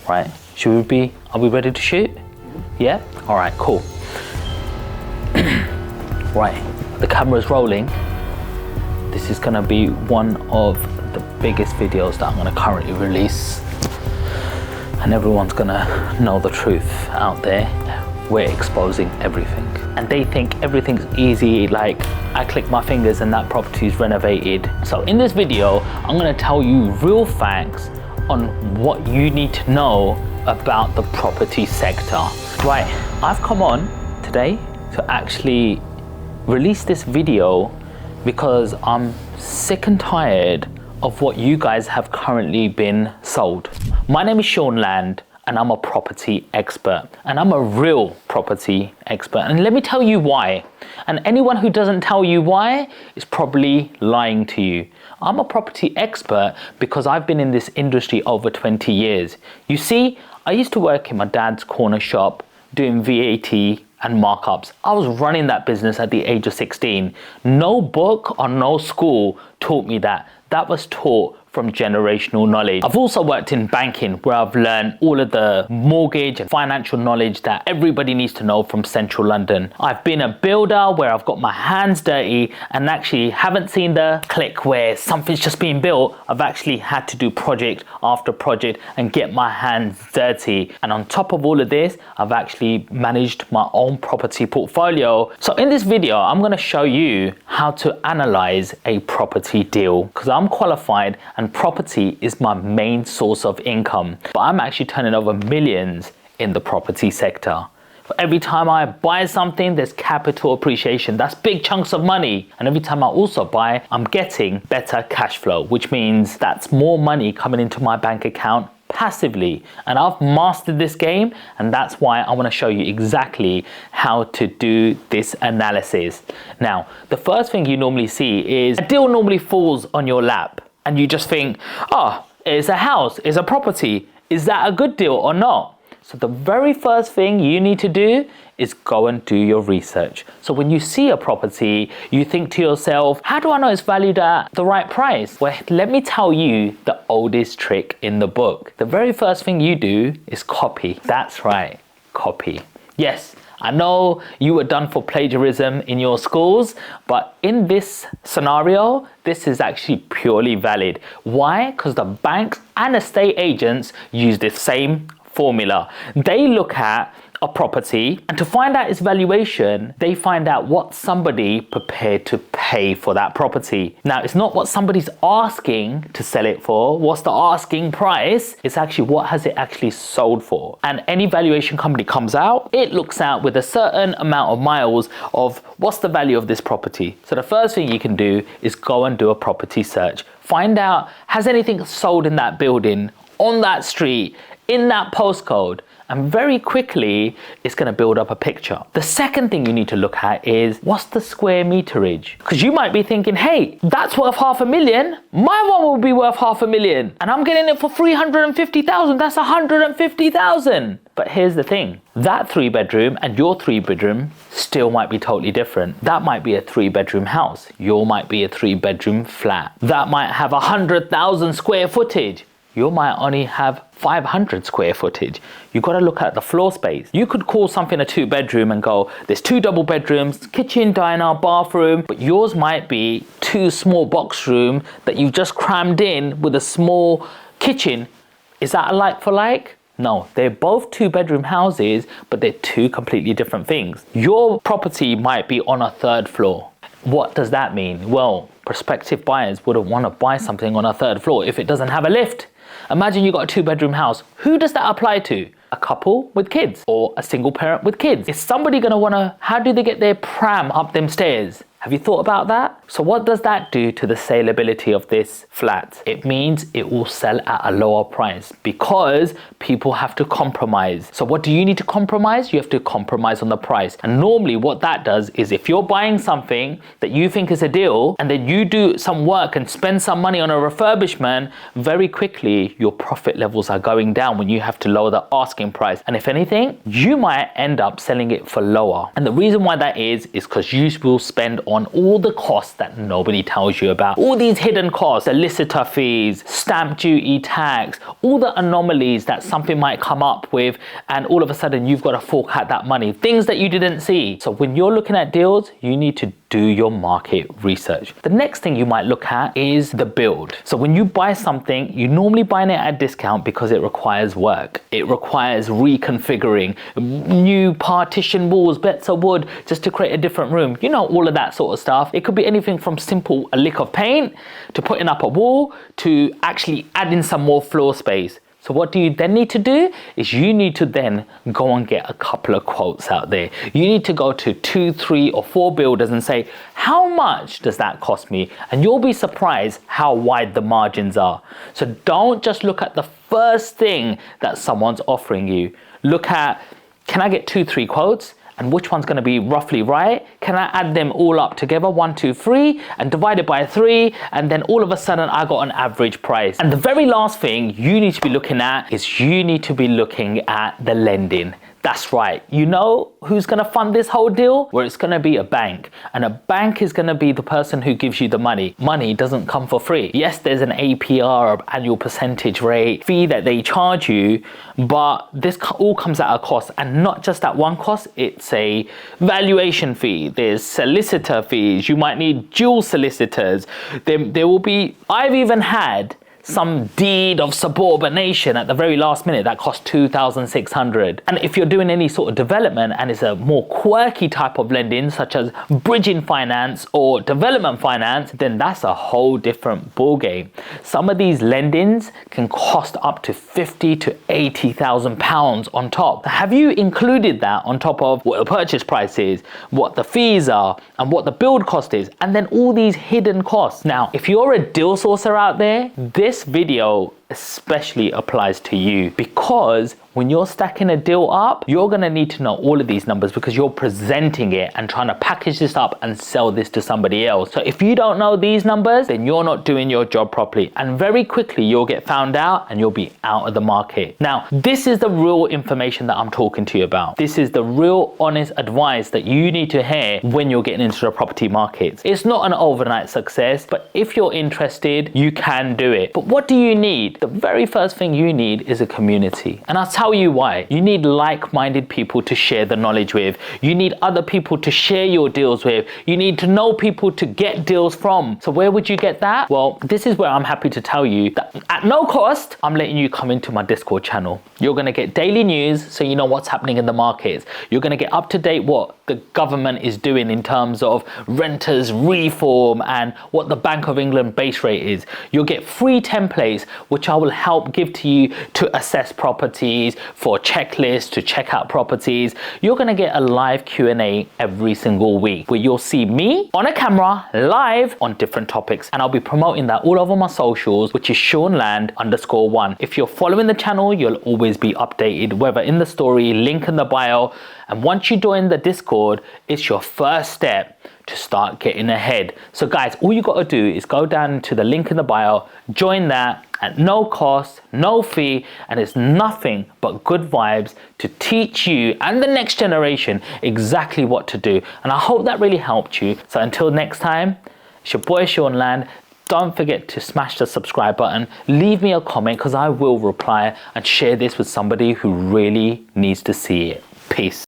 right? Are we ready to shoot? Yeah? All right, cool. Right, the camera's rolling. This is gonna be one of the biggest videos that I'm gonna currently release. And everyone's gonna know the truth out there. We're exposing everything. And they think everything's easy, like I click my fingers and that property is renovated. So in this video, I'm gonna tell you real facts on what you need to know about the property sector. Right, I've come on today to actually release this video because I'm sick and tired of what you guys have currently been sold. My name is Sean Land and I'm a property expert, and I'm a real property expert. And let me tell you why. And anyone who doesn't tell you why is probably lying to you. I'm a property expert because I've been in this industry over 20 years. You see, I used to work in my dad's corner shop doing VAT and markups. I was running that business at the age of 16. No book or no school taught me that. That was taught from generational knowledge. I've also worked in banking where I've learned all of the mortgage and financial knowledge that everybody needs to know from central London. I've been a builder where I've got my hands dirty and actually haven't seen the click where something's just being built. I've actually had to do project after project and get my hands dirty. And on top of all of this, I've actually managed my own property portfolio. So in this video, I'm gonna show you how to analyze a property deal because I'm qualified and property is my main source of income, but I'm actually turning over millions in the property sector. For every time I buy something, there's capital appreciation. That's big chunks of money. And every time I also buy, I'm getting better cash flow, which means that's more money coming into my bank account passively. And I've mastered this game, and that's why I want to show you exactly how to do this analysis. Now, the first thing you normally see is a deal normally falls on your lap. And you just think, oh, it's a house, it's a property. Is that a good deal or not? So the very first thing you need to do is go and do your research. So when you see a property, you think to yourself, how do I know it's valued at the right price? Well, let me tell you the oldest trick in the book. The very first thing you do is copy. That's right, copy. Yes, I know you were done for plagiarism in your schools, but in this scenario, this is actually purely valid. Why? Because the banks and estate agents use the same formula. They look at a property and to find out its valuation, they find out what somebody prepared to pay for that property. Now, it's not what somebody's asking to sell it for, what's the asking price, it's actually what has it actually sold for. And any valuation company comes out, it looks out with a certain amount of miles of what's the value of this property. So the first thing you can do is go and do a property search. Find out, has anything sold in that building, on that street, in that postcode? And very quickly, it's gonna build up a picture. The second thing you need to look at is what's the square meterage? Because you might be thinking, hey, that's worth $500,000. My one will be worth $500,000. And I'm getting it for 350,000. That's 150,000. But here's the thing, that 3-bedroom and your 3-bedroom still might be totally different. That might be a 3-bedroom house. Your might be a 3-bedroom flat. That might have 100,000 square footage. You might only have 500 square footage. You've got to look at the floor space. You could call something a 2-bedroom and go, there's 2 double bedrooms, kitchen, diner, bathroom, but yours might be 2 small box room that you've just crammed in with a small kitchen. Is that a like for like? No, they're both 2-bedroom houses, but they're 2 completely different things. Your property might be on a 3rd floor. What does that mean? Well, prospective buyers wouldn't want to buy something on a 3rd floor if it doesn't have a lift. Imagine you got a 2-bedroom house. Who does that apply to? A couple with kids or a single parent with kids? Is somebody gonna wanna, how do they get their pram up them stairs? Have you thought about that? So what does that do to the saleability of this flat? It means it will sell at a lower price because people have to compromise. So what do you need to compromise? You have to compromise on the price. And normally what that does is if you're buying something that you think is a deal and then you do some work and spend some money on a refurbishment, very quickly your profit levels are going down when you have to lower the asking price. And if anything, you might end up selling it for lower. And the reason why that is because you will spend on all the costs that nobody tells you about. All these hidden costs, solicitor fees, stamp duty, tax, all the anomalies that something might come up with, and all of a sudden you've got to fork out that money, things that you didn't see. So when you're looking at deals, you need to do your market research. The next thing you might look at is the build. So when you buy something, you normally buy it at a discount because it requires work. It requires reconfiguring, new partition walls, bits of wood, just to create a different room. You know, all of that sort of stuff. It could be anything from simple a lick of paint to putting up a wall to actually adding some more floor space. So what do you then need to do is you need to then go and get a couple of quotes out there. You need to go to 2, 3 or 4 builders and say, how much does that cost me? And you'll be surprised how wide the margins are. So don't just look at the first thing that someone's offering you. Look at, can I get 2, 3 quotes? And which one's going to be roughly right? Can I add them all up together, 1, 2, 3, and divide it by 3, and then all of a sudden I got an average price. And the very last thing you need to be looking at is you need to be looking at the lending. That's right. You know who's going to fund this whole deal? Well, it's going to be a bank. And a bank is going to be the person who gives you the money. Money doesn't come for free. Yes, there's an APR, annual percentage rate, fee that they charge you, but this all comes at a cost. And not just that one cost, it's a valuation fee. There's solicitor fees. You might need dual solicitors. There will be, I've even had some deed of subordination at the very last minute that costs $2,600. And if you're doing any sort of development and it's a more quirky type of lending, such as bridging finance or development finance, then that's a whole different ballgame. Some of these lendings can cost up to £50,000 to £80,000 on top. Have you included that on top of what the purchase price is, what the fees are, and what the build cost is, and then all these hidden costs? Now, if you're a deal sourcer out there, this video especially applies to you, because when you're stacking a deal up, you're going to need to know all of these numbers because you're presenting it and trying to package this up and sell this to somebody else. So if you don't know these numbers, then you're not doing your job properly, and very quickly you'll get found out and you'll be out of the market. Now, this is the real information that I'm talking to you about. This is the real honest advice that you need to hear when you're getting into the property markets. It's not an overnight success, but if you're interested, you can do it. But what do you need? The very first thing you need is a community. And I'll tell you why. You need like-minded people to share the knowledge with. You need other people to share your deals with. You need to know people to get deals from. So where would you get that? Well, this is where I'm happy to tell you that at no cost, I'm letting you come into my Discord channel. You're going to get daily news so you know what's happening in the markets. You're going to get up to date what the government is doing in terms of renters reform and what the Bank of England base rate is. You'll get free templates which I will help give to you to assess properties, for checklists, to check out properties. You're going to get a live Q&A every single week where you'll see me on a camera live on different topics, and I'll be promoting that all over my socials, which is SeanLand_1. If you're following the channel, you'll always be updated, whether in the story, link in the bio. And once you join the Discord, it's your first step to start getting ahead. So guys, all you got to do is go down to the link in the bio, join that at no cost, no fee, and it's nothing but good vibes to teach you and the next generation exactly what to do. And I hope that really helped you. So until next time, it's your boy Sean Land. Don't forget to smash the subscribe button, leave me a comment because I will reply, and share this with somebody who really needs to see it. Peace.